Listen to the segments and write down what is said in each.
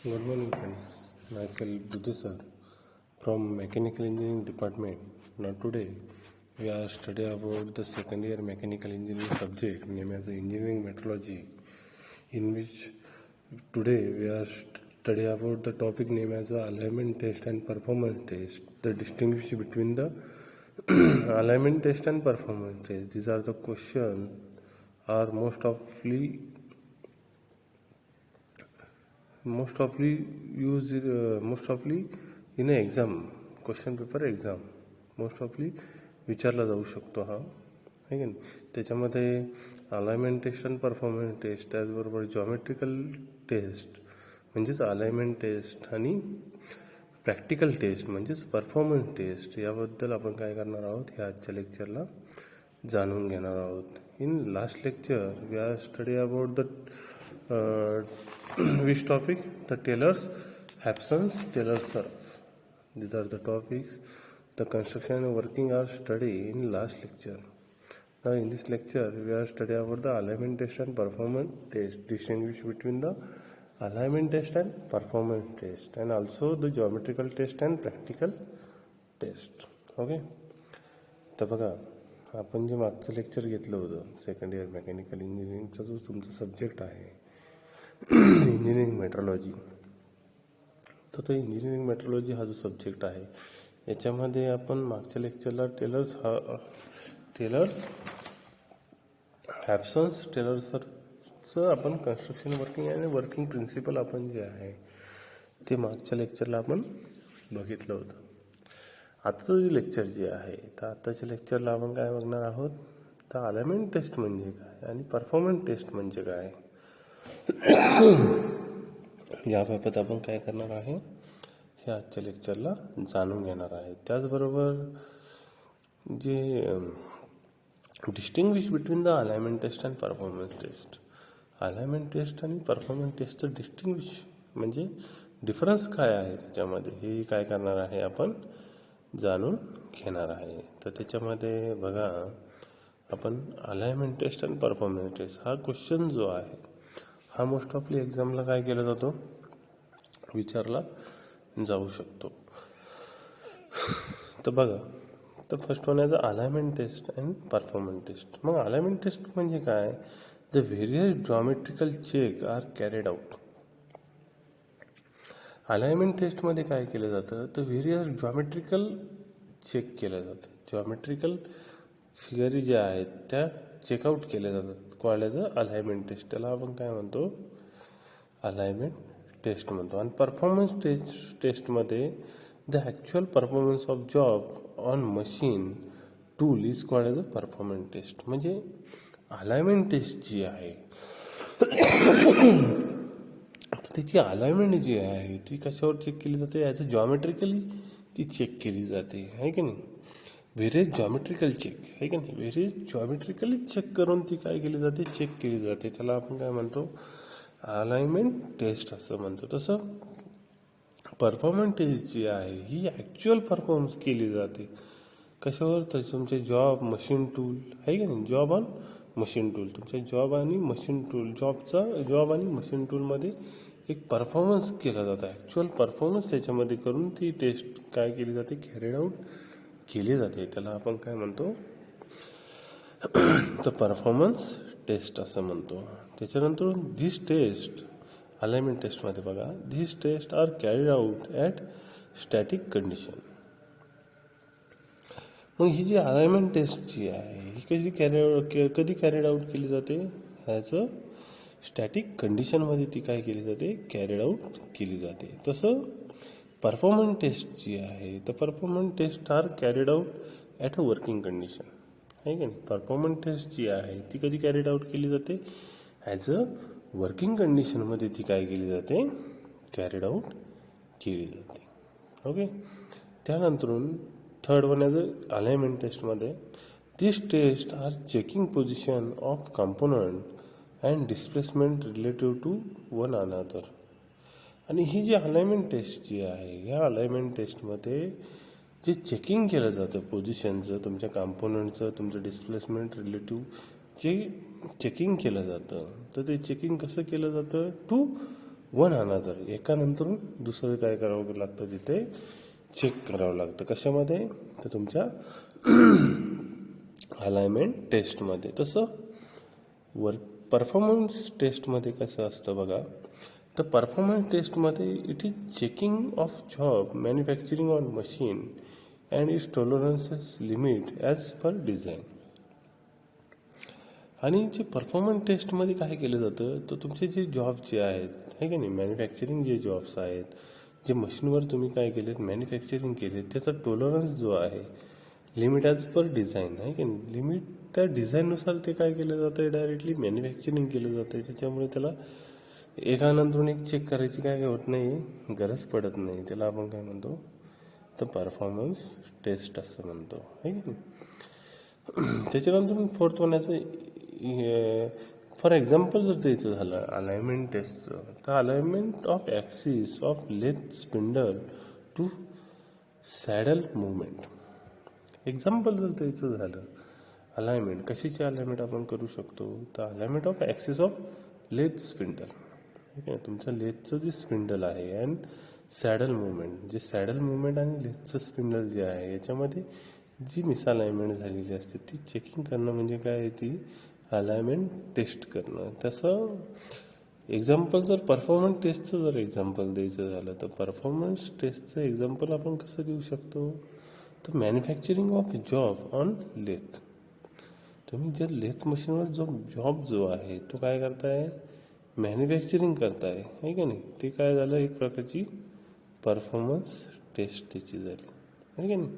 Good morning, friends. Myself Buddhu sir from Mechanical Engineering Department. Now today we are studying about the second year Mechanical Engineering subject named as Engineering Metrology, in which today we are studying about the topic named as alignment test and performance test. The distinction between the alignment test and performance test. These are the questions are most often in a exam question paper exam most ऑफली विचारला जाऊ शकतो हा आहे की नाही. त्याच्यामध्ये alignment test आणि परफॉर्मन्स टेस्ट त्याचबरोबर जॉमेट्रिकल टेस्ट म्हणजेच अलाइनमेंट टेस्ट आणि प्रॅक्टिकल टेस्ट म्हणजेच परफॉर्मन्स टेस्ट याबद्दल आपण काय करणार आहोत ह्या आजच्या लेक्चरला जाणून घेणार आहोत. In last lecture we are study about the which topic? The Taylor's absence, Taylor's surf. These are the topics the construction and working are studied in last lecture. Now in this lecture we are studying about the alignment test and performance test, distinguish between the alignment test and performance test, and also the geometrical test and practical test. Okay. तर बघा आपण जे मागचं lecture घेतलं होतं second year mechanical इंजिनिअरिंगचा जो तुमचा subject आहे इंजिनिअरिंग मेट्रोलॉजी, तर तो इंजिनिअरिंग मेट्रोलॉजी हा जो सब्जेक्ट आहे याच्यामध्ये आपण मागच्या लेक्चरला टेलर्स ॲब्सन्स टेलर्सचं आपण कन्स्ट्रक्शन वर्किंग आणि वर्किंग प्रिन्सिपल आपण जे आहे ते मागच्या लेक्चरला आपण बघितलं होतं. आताचं जे लेक्चर जे आहे तर आताच्या लेक्चरला आपण काय बघणार आहोत तर अलाइनमेंट टेस्ट म्हणजे काय आणि परफॉर्मन्स टेस्ट म्हणजे काय याबाबत आपण काय करणार आहे हे आजच्या लेक्चरला जाणून घेणार आहे. त्याचबरोबर जे distinguish between the alignment test and performance test, alignment test आणि परफॉर्मन्स टेस्टचं डिस्टिंग्विश म्हणजे डिफरन्स काय आहे त्याच्यामध्ये हे काय करणार आहे आपण जाणून घेणार आहे. तर त्याच्यामध्ये बघा आपण अलाइनमेंट टेस्ट आणि परफॉर्मन्स टेस्ट हा क्वेश्चन जो आहे हा मोस्ट ऑफली एक्झामला काय केला जातो विचारला जाऊ शकतो. तर बघा तर first one as alignment test and performance test. मग अलाइनमेंट टेस्ट म्हणजे काय the various geometrical check are carried out. Alignment टेस्टमध्ये काय केलं जातं तर व्हेरियस जॉमेट्रिकल चेक केलं जातं. जॉमेट्रिकल फिगरी ज्या आहेत त्या चेकआउट केल्या जातात कॉलेजचं अलाइनमेंट टेस्ट, त्याला आपण काय म्हणतो अलाइनमेंट टेस्ट म्हणतो. आणि परफॉर्मन्स टेस्टमध्ये the actual performance of job on machine tool is called as a performance test. म्हणजे अलाइनमेंट टेस्ट जी आहे त्याची अलाइनमेंट जी आहे ती कशावर चेक केली जाते ॲज अ जॉमेट्रिकली ती चेक केली जाते आहे की नाही. व्हेरियस जॉमेट्रिकल चेक आहे की नाही, व्हेरियस जॉमेट्रिकली चेक करून ती काय केली जाते चेक केली जाते, त्याला आपण काय म्हणतो अलाइनमेंट टेस्ट असं म्हणतो. तसं परफॉर्मन्स टेस्ट जी आहे ही ॲक्च्युअल परफॉर्मन्स केली जाते कशावर तर तुमचे जॉब मशीन टूल आहे की नाही, जॉब ऑन मशीन टूल, तुमच्या जॉब आणि मशीन टूल जॉब आणि मशीन टूलमध्ये एक परफॉर्मन्स केला जातो, ॲक्च्युअल परफॉर्मन्स त्याच्यामध्ये करून ती टेस्ट काय केली जाते कॅरीड आउट केली जाते, त्याला आपण काय म्हणतो तर परफॉर्मन्स टेस्ट असं म्हणतो. त्याच्यानंतर धिस टेस्ट अलाइनमेंट टेस्टमध्ये बघा this test are carried out at static condition. मग ही जी अलाइनमेंट टेस्ट जी आहे ही कधी कॅरीड आउट केली जाते ह्याचं स्टॅटिक कंडिशनमध्ये ती काय केली जाते कॅरीड आउट केली जाते. तसं परफॉर्मन्स टेस्ट जी आहे तर performance test are carried out at a working condition आहे की नाही. परफॉर्मन्स टेस्ट जी आहे ती कधी कॅरीड आउट केली जाते ॲज अ वर्किंग कंडिशनमध्ये ती काय केली जाते कॅरीड आउट केली जाते. ओके. त्यानंतरून third one as a alignment टेस्टमध्ये this test are checking position of component and displacement relative to one another. आणि ही जी अलाइनमेंट टेस्ट जी आहे या अलाइनमेंट टेस्टमध्ये जे चेकिंग केलं जातं पोझिशनचं तुमच्या कंपोनंटचं तुमचं डिस्प्लेसमेंट रिलेटिव्ह जे चेकिंग केलं जातं तर ते चेकिंग कसं केलं जातं टू वन अनदर, एकानंतर दुसरं काय करावं लागतं तिथे चेक करावं लागतं. कशामध्ये? तर तुमच्या अलाइनमेंट टेस्टमध्ये. तसं परफॉर्मन्स टेस्टमध्ये कसं असतं बघा. तर परफॉर्मन्स टेस्टमध्ये it is checking of job manufacturing on machine and its tolerances limit as per design. आणि जे परफॉर्मन्स टेस्टमध्ये काय केलं जातं, तर तुमचे जे जॉब जे आहेत आहे की नाही, मॅन्युफॅक्चरिंग जे जॉब्स आहेत, जे मशीनवर तुम्ही काय केलेत मॅन्युफॅक्चरिंग केलेत, त्याचा टॉलरन्स जो आहे लिमिट ॲज पर डिझाईन आहे की नाही, लिमिट त्या डिझाईननुसार ते काय केलं जातं आहे, डायरेक्टली मॅन्युफॅक्चरिंग केलं जातं आहे. त्याच्यामुळे त्याला एकानंतरून एक चेक करायची काय होत नाही, गरज पडत नाही. त्याला आपण काय म्हणतो, तर परफॉर्मन्स टेस्ट असं म्हणतो आहे की नाही. त्याच्यानंतर फोर्थ वन याचं फॉर एक्झाम्पल जर द्यायचं झालं अलाइनमेंट टेस्टचं, तर alignment of axis of lathe spindle to saddle movement. Example जर द्यायचं झालं अलाइनमेंट, कशाची अलाइनमेंट आपण करू शकतो, तर alignment of axis of lathe spindle, ठीक आहे. तुमचं लेथचं जे स्पिंडल आहे अँड सॅडल मुवमेंट, जे सॅडल मुवमेंट आणि लेथचं स्पिंडल जे आहे याच्यामध्ये जी मिसअलाइनमेंट झालेली असते ती चेकिंग करणं म्हणजे काय आहे, ती अलाइनमेंट टेस्ट करणं. तसं एक्झाम्पल जर परफॉर्मन्स टेस्टचं जर एक्झाम्पल द्यायचं झालं, तर परफॉर्मन्स टेस्टचं एक्झाम्पल आपण कसं देऊ शकतो, तर manufacturing of job on lathe. तुम्ही जर लेथ मशीनवर जो जॉब जो आहे तो काय करताय, मॅन्युफॅक्चरिंग करताय आहे का नाही, ते काय झालं, एक प्रकारची परफॉर्मन्स टेस्ट त्याची झाली आहे का नाही.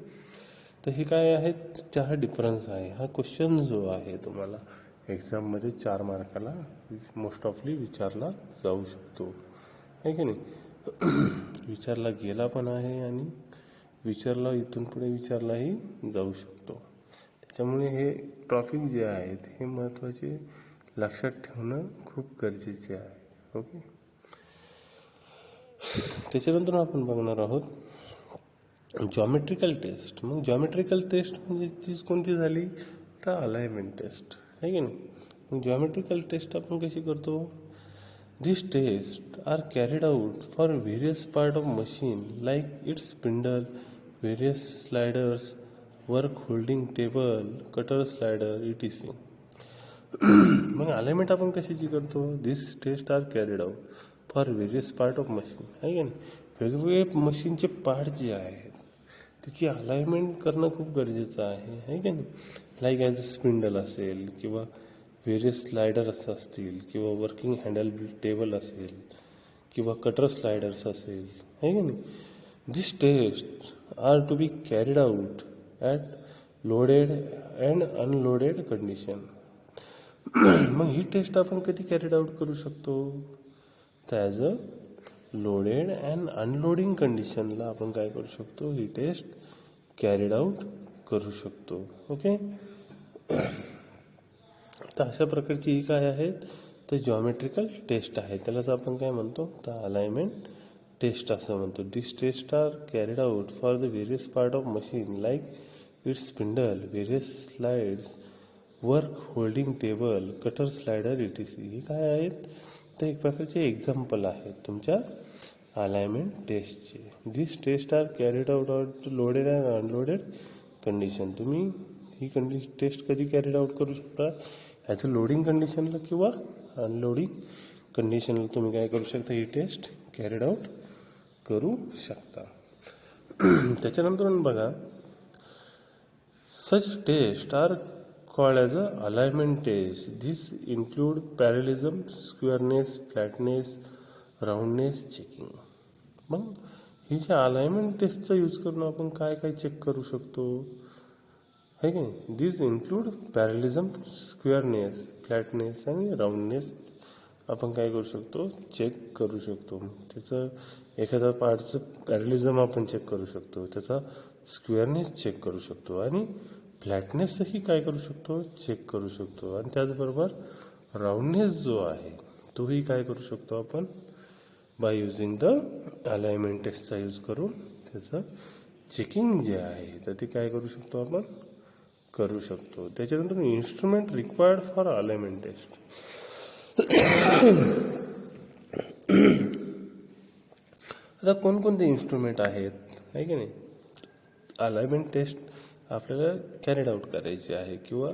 तर हे काय आहे, चार डिफरन्स आहे. हा क्वेश्चन जो आहे तुम्हाला एक्झाममध्ये 4 मार्काला मोस्ट ऑफली विचारला जाऊ शकतो आहे की नाही. विचारला गेला पण आहे आणि विचारला इथून पुढे विचारलाही जाऊ शकतो. त्याच्यामुळे हे टॉपिक जे आहेत हे महत्त्वाचे लक्षात ठेवणं खूप गरजेचे आहे. ओके. त्याच्यानंतर आपण बघणार आहोत जॉमेट्रिकल टेस्ट. मग जॉमेट्रिकल टेस्ट म्हणजे तीच कोणती झाली, तर अलाइनमेंट टेस्ट आहे की नाही. मग जॉमेट्रिकल टेस्ट आपण कशी करतो, this test are carried out for various part of machine like its spindle, various sliders, work holding table, cutter slider etc. मग अलाइनमेंट आपण कशाची करतो, this test are carried out for various part of machine आहे की नाही. वेगवेगळे मशीनचे part जे आहेत त्याची अलाइनमेंट करणं खूप गरजेचं आहे की नाही. लाईक ॲज अ स्पिंडल असेल किंवा व्हेरियस स्लायडर्स असतील किंवा वर्किंग हँडल टेबल असेल किंवा कटर स्लायडर्स असेल आहे की नाही. This test are to be carried out at loaded and unloaded condition. मग ही टेस्ट आपण कधी कॅरीड आउट करू शकतो, तर as a loaded and unloading कंडिशनला आपण काय करू शकतो, ही टेस्ट कॅरीड आउट करू शकतो. ओके. तर अशा प्रकारची ही काय आहेत, तर जॉमेट्रिकल टेस्ट आहे. त्यालाच आपण काय म्हणतो, तर अलाइनमेंट टेस्ट असं म्हणतो. This test are carried out for the various part of machine like its spindle, various slides, work holding table, cutter slider etc. हे काय आहेत, तर एक प्रकारचे एक्झाम्पल आहेत तुमच्या अलाइनमेंट टेस्टचे. This test are carried out loaded and unloaded condition. तुम्ही ही टेस्ट कधी कॅरीड आउट करू शकता, ॲज अ लोडिंग कंडिशनला किंवा अनलोडिंग कंडिशनला तुम्ही काय करू शकता, ही टेस्ट कॅरीड आउट करू शकता. त्याच्यानंतर बघा, such test are called as a alignment test. This include parallelism, squareness, flatness, roundness checking. मग ही जे अलाइनमेंट टेस्टचा यूज करून आपण काय काय चेक करू शकतो आहे की नाही. दिस इन्क्लूड पॅरलिझम, स्क्वेअरनेस, फ्लॅटनेस आणि राऊंडनेस आपण काय करू शकतो, चेक करू शकतो. त्याचं एखाद्या पार्टचं पॅरलिझम आपण चेक करू शकतो, त्याचा स्क्वेअरनेस चेक करू शकतो आणि फ्लॅटनेसही काय करू शकतो, चेक करू शकतो. आणि त्याचबरोबर राऊंडनेस जो आहे तोही काय करू शकतो आपण, बाय युझिंग द अलाइनमेंट टेस्टचा यूज करून त्याचं चेकिंग जे आहे तर ते काय करू शकतो, आपण करू शकतो. त्याच्यानंतर instrument required for alignment test. आता कोणकोणते इन्स्ट्रुमेंट आहेत आहे की नाही. अलाइनमेंट टेस्ट आपल्याला कॅरीड आउट करायची आहे किंवा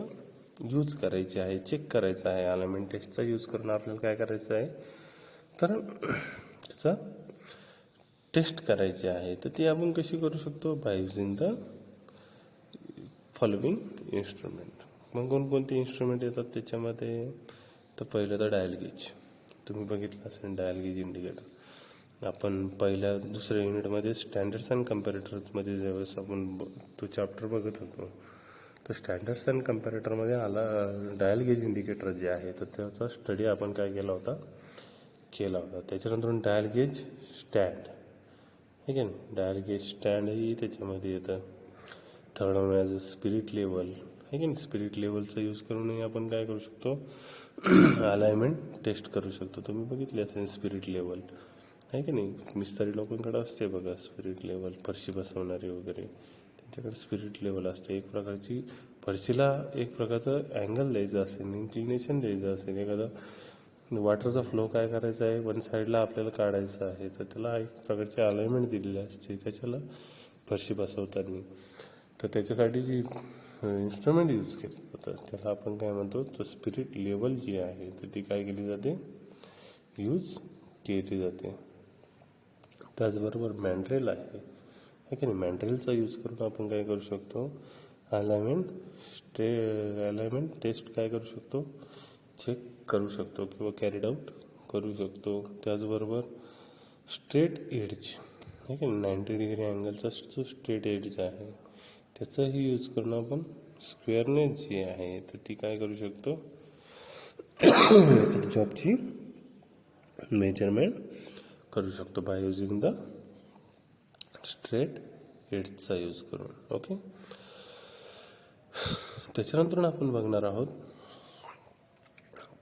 यूज करायची आहे, चेक करायचं आहे. अलाइनमेंट टेस्टचा यूज करून आपल्याला काय करायचं आहे तर त्याचा टेस्ट करायची आहे. तर ती आपण कशी करू शकतो by using the following instrument. मग कोणकोणते इन्स्ट्रुमेंट येतात त्याच्यामध्ये तर पहिलं तर डायल गेज. तुम्ही बघितलं असेल डायल गेज इंडिकेटर. आपण पहिल्या दुसऱ्या युनिटमध्ये स्टँडर्ड्स अँड कम्पॅरेटर्समध्ये ज्यावेळेस आपण तो चॅप्टर बघत होतो तर स्टँडर्ड्स अँड कम्पॅरेटरमध्ये डायल गेज इंडिकेटर जे आहे तर त्याचा स्टडी आपण काय केला होता. त्याच्यानंतर डायल गेज स्टँड ठीक आहे ना. डायल गेज स्टँडही त्याच्यामध्ये येतं. Third one as a spirit level आहे की नाही. स्पिरिट लेवलचा यूज करूनही आपण काय करू शकतो अलाइनमेंट टेस्ट करू शकतो. तुम्ही बघितले असेल स्पिरिट लेवल आहे की नाही. मिस्त्री लोकांकडे असते बघा स्पिरिट लेवल, फरशी बसवणारे वगैरे त्यांच्याकडे स्पिरिट लेवल असते. एक प्रकारची फरशीला एक प्रकारचं अँगल द्यायचं असेल, इन्क्लिनेशन द्यायचं असेल, एखादा वॉटरचा फ्लो काय करायचा आहे वन साईडला आपल्याला काढायचं आहे तर त्याला एक प्रकारची अलाइनमेंट दिलेली असते कशाला फरशी बसवताना. तर त्याच्यासाठी जी इन्स्ट्रुमेंट यूज केली जातात त्याला आपण काय म्हणतो तर स्पिरिट लेवल जी आहे तर ती काय केली जाते यूज केली जाते. त्याचबरोबर मॅन्ड्रेल आहे की नाही. मॅन्ड्रेलचा यूज करून आपण काय करू शकतो अलाइनमेंट टेस्ट काय करू शकतो चेक करू शकतो किंवा कॅरीड आउट करू शकतो. त्याचबरोबर स्ट्रेट एड्ज आहे की 90 डिग्री अँगलचा जो स्ट्रेट एड्ज आहे त्याचाही यूज करून आपण स्क्वेअरनेस जी आहे तर ती काय करू शकतो जॉबची मेजरमेंट करू शकतो बाय युजिंग द स्ट्रेट एड्सचा यूज करून. ओके. त्याच्यानंतर आपण बघणार आहोत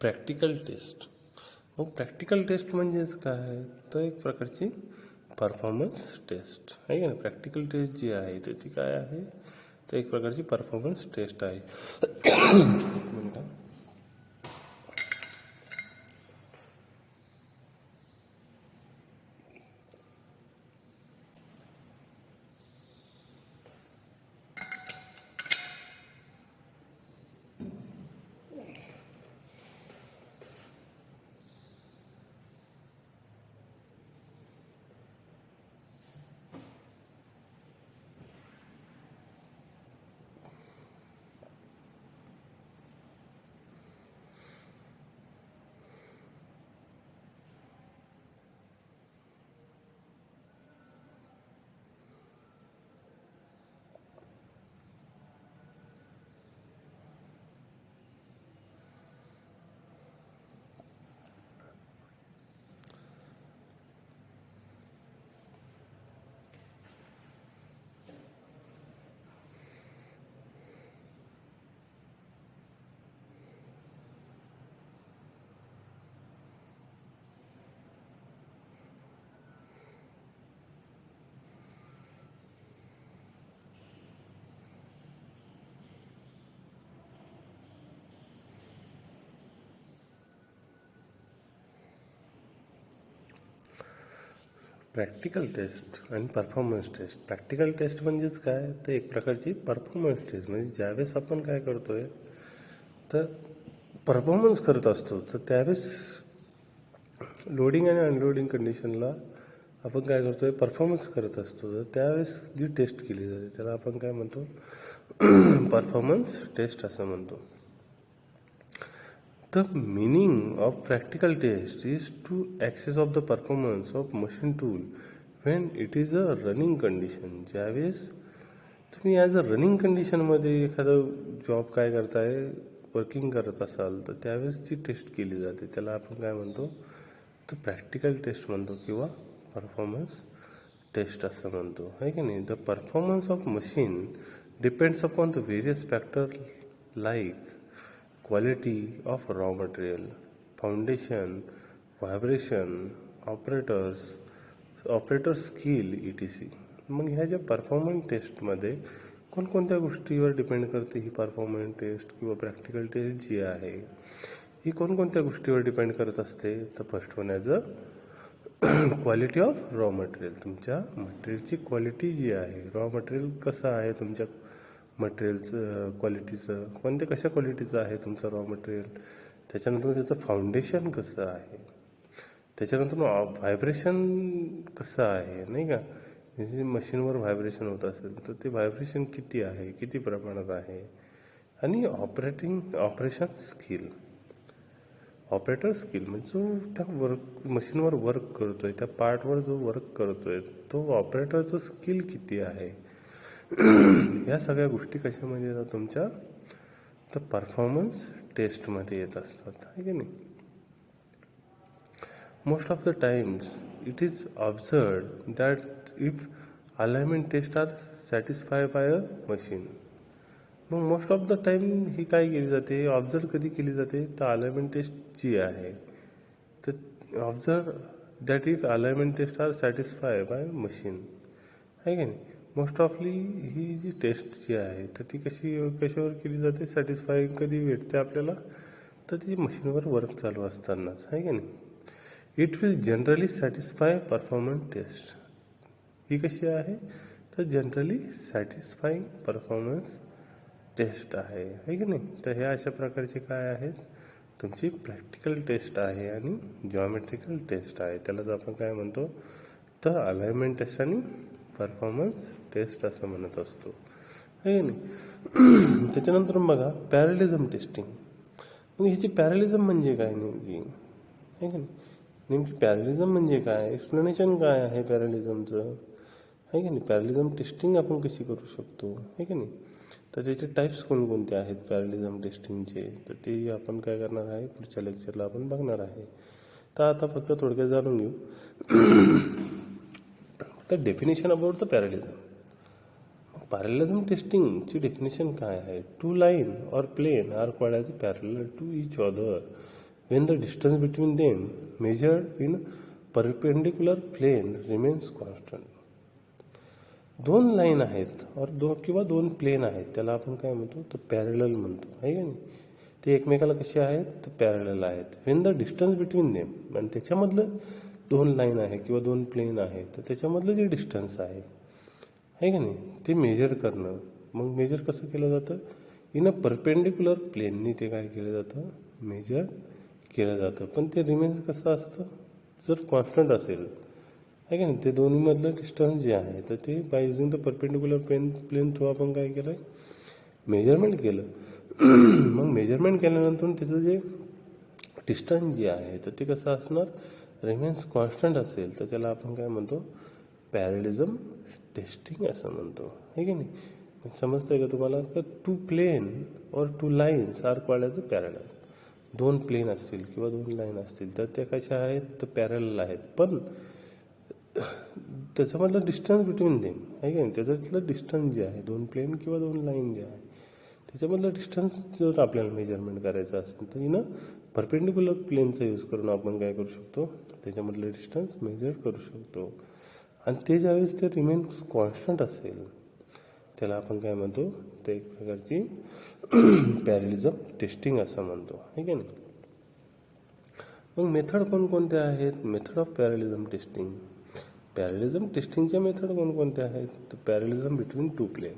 प्रॅक्टिकल टेस्ट. मग प्रॅक्टिकल टेस्ट म्हणजेच काय तर एक प्रकारची परफॉर्मन्स टेस्ट आहे की नाही. प्रॅक्टिकल टेस्ट जी आहे तर ती काय आहे तर एक प्रकारची परफॉर्मन्स टेस्ट आहे. एक मिनिट. प्रॅक्टिकल टेस्ट आणि परफॉर्मन्स टेस्ट. प्रॅक्टिकल टेस्ट म्हणजेच काय तर एक प्रकारची परफॉर्मन्स टेस्ट म्हणजे ज्यावेळेस आपण काय करतोय तर परफॉर्मन्स करत असतो तर त्यावेळेस लोडिंग आणि अनलोडिंग कंडिशनला आपण काय करतोय परफॉर्मन्स करत असतो तर त्यावेळेस जी टेस्ट केली जाते त्याला आपण काय म्हणतो परफॉर्मन्स टेस्ट असं म्हणतो. The meaning of practical test is to access of the performance of machine tool when it is a running condition. ज्यावेळेस तुम्ही ॲज अ रनिंग कंडिशनमध्ये एखादा जॉब काय करताय वर्किंग करत असाल तर त्यावेळेस जी टेस्ट केली जाते त्याला आपण काय म्हणतो तर प्रॅक्टिकल टेस्ट म्हणतो किंवा परफॉर्मन्स टेस्ट असं म्हणतो आहे की नाही. The performance of machine depends upon the various factor like quality of raw material, foundation, vibration, operator skill etc. मग ह्या ज्या परफॉर्मन्स टेस्टमध्ये कोणकोणत्या गोष्टीवर डिपेंड करते ही परफॉर्मन्स टेस्ट किंवा प्रॅक्टिकल टेस्ट जी आहे ही कोणकोणत्या गोष्टीवर डिपेंड करत असते तर first one as a quality of raw material, तुमच्या मटेरियलची क्वालिटी जी आहे, रॉ मटेरियल कसं आहे तुमच्या मटेरियलचं क्वालिटीचं, कशा क्वालिटीचं आहे तुमचं रॉ मटेरियल, त्याच्यानंतर त्याचं फाउंडेशन कसं आहे, त्याच्यानंतर व्हायब्रेशन कसं आहे, नाही का. जे मशीनवर व्हायब्रेशन होत असेल तर ते व्हायब्रेशन किती आहे, किती प्रमाणात आहे, आणि ऑपरेशन स्किल. ऑपरेटर स्किल म्हणजे जो त्या मशीनवर वर्क करतोय, त्या पार्टवर जो वर्क करतोय तो ऑपरेटरचं स्किल किती आहे. या सगळ्या गोष्टी कशामध्ये येतात तुमच्या, तर परफॉर्मन्स टेस्टमध्ये येत असतात, आहे की नाही. Most of the times it is observed that if alignment test are satisfy by a machine. मग मोस्ट ऑफ द टाइम ही काय केली जाते, ऑब्झर्व कधी केली जाते, तर अलाइनमेंट टेस्ट जी आहे, तर observe that if alignment test are satisfy by machine, आहे की नाही. मोस्ट ऑफली ही जी टेस्ट जी आहे तर ती कशावर केली जाते, सॅटिस्फाय कधी भेटते आपल्याला, तर ती मशीनवर वर्क चालू असतानाच, आहे की नाही. It will generally satisfy performance test. ही कशी आहे, तर जनरली सॅटिस्फाईंग परफॉर्मन्स टेस्ट आहे की नाही. तर हे अशा प्रकारचे काय आहेत, तुमची प्रॅक्टिकल टेस्ट आहे आणि जॉमेट्रिकल टेस्ट आहे. त्यालाच आपण काय म्हणतो, तर अलाइनमेंट टेस्ट आणि परफॉर्मन्स टेस्ट असं म्हणत असतो, आहे की नाही. त्याच्यानंतर बघा पॅरलिझम टेस्टिंग. मग ह्याची पॅरलिझम म्हणजे काय नेमकी, आहे की नाही. नेमकी पॅरलिझम म्हणजे काय, एक्सप्लेनेशन काय आहे पॅरलिझमचं, आहे की नाही. पॅरलिझम टेस्टिंग आपण कशी करू शकतो, आहे की नाही. तर त्याचे टाईप्स कोणकोणते आहेत पॅरलिझम टेस्टिंगचे, तर ते आपण काय करणार आहे, पुढच्या लेक्चरला आपण बघणार आहे. तर आता फक्त थोडक्यात जाणून घेऊ. तर definition about the parallelism. Parallelism टेस्टिंगची डेफिनेशन काय आहे, two line or plane are called as parallel to each other when the distance between them measured in perpendicular plane remains constant. दोन लाईन आहेत किंवा दोन प्लेन आहेत, त्याला आपण काय म्हणतो, तर पॅरलल म्हणतो, आहे की नाही. ते एकमेकाला कसे आहेत, तर पॅरलल आहेत. Wien the distance between them, आणि त्याच्यामधलं दोन लाईन आहे किंवा दोन प्लेन आहे, तर त्याच्यामधलं जे डिस्टन्स आहे की नाही, ते मेजर करणं. मग मेजर कसं केलं जातं, इन अ परपेंडिक्युलर प्लेननी ते काय केलं जातं, मेजर केलं जातं. पण ते रिमेन्स कसं असतं, जर कॉन्स्टंट असेल, आहे की नाही. ते दोन्हीमधलं डिस्टन्स जे आहे तर ते by using the perpendicular plane through आपण काय केलं, मेजरमेंट केलं. मग मेजरमेंट केल्यानंतर त्याचं जे डिस्टन्स जे आहे तर ते कसं असणार, रिमेन्स कॉन्स्टंट असेल, तर त्याला आपण काय म्हणतो, पॅरलिझम टेस्टिंग असं म्हणतो, आहे की नाही. समजतंय का तुम्हाला, का टू प्लेन और two lines are called as a parallel. दोन प्लेन असतील किंवा दोन लाईन असतील तर त्या कशा आहेत, तर पॅरलल आहेत. पण त्याच्यामधलं डिस्टन्स बिटवीन देम, आहे की नाही, त्याच्यातलं डिस्टन्स जे आहे, दोन प्लेन किंवा दोन लाईन जे आहे त्याच्यामधलं डिस्टन्स जर आपल्याला मेजरमेंट करायचं असेल तर इनं परपेंडिक्युलर प्लेनचा यूज करून आपण काय करू शकतो, त्याच्यामधलं डिस्टन्स मेजर करू शकतो. आणि ते ज्यावेळेस ते रिमेन्स कॉन्स्टंट असेल त्याला आपण काय म्हणतो, ते एक प्रकारची पॅरलिझम टेस्टिंग असं म्हणतो, आहे की नाही. मग मेथड कोणकोणते आहेत, मेथड ऑफ पॅरलिझम टेस्टिंग. पॅरलिझम टेस्टिंगच्या मेथड कोणकोणत्या आहेत, तर पॅरलिझम बिटवीन टू प्लेन.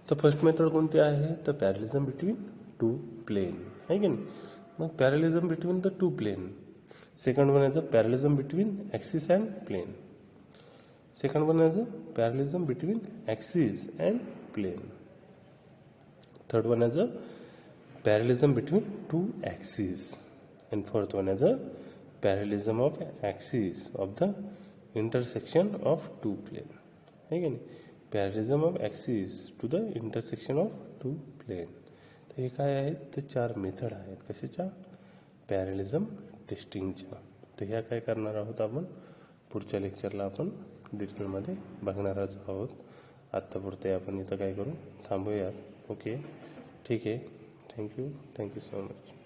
तर फर्स्ट मेथड कोणती आहे, तर पॅरलिझम बिटवीन टू प्लेन, आहे की नाही. मग parallelism between the two plane. Second one as a parallelism between axis and plane. Second one is a parallelism between axis and plane. Third one is a parallelism between two axes. And fourth one is a parallelism of axis of the intersection of two plane. Again, parallelism of axis to the intersection of two plane. तर हे काय आहेत, तर चार method आहेत कशाच्या, पॅरलिझम टेस्टिंगच्या. तर ह्या काय करणार आहोत आपण, पुढच्या लेक्चरला आपण डिटेलमध्ये बघणारच आहोत. आत्तापुरते आपण इथं काय करू, थांबूयात. ओके, ठीक आहे. Thank you so much.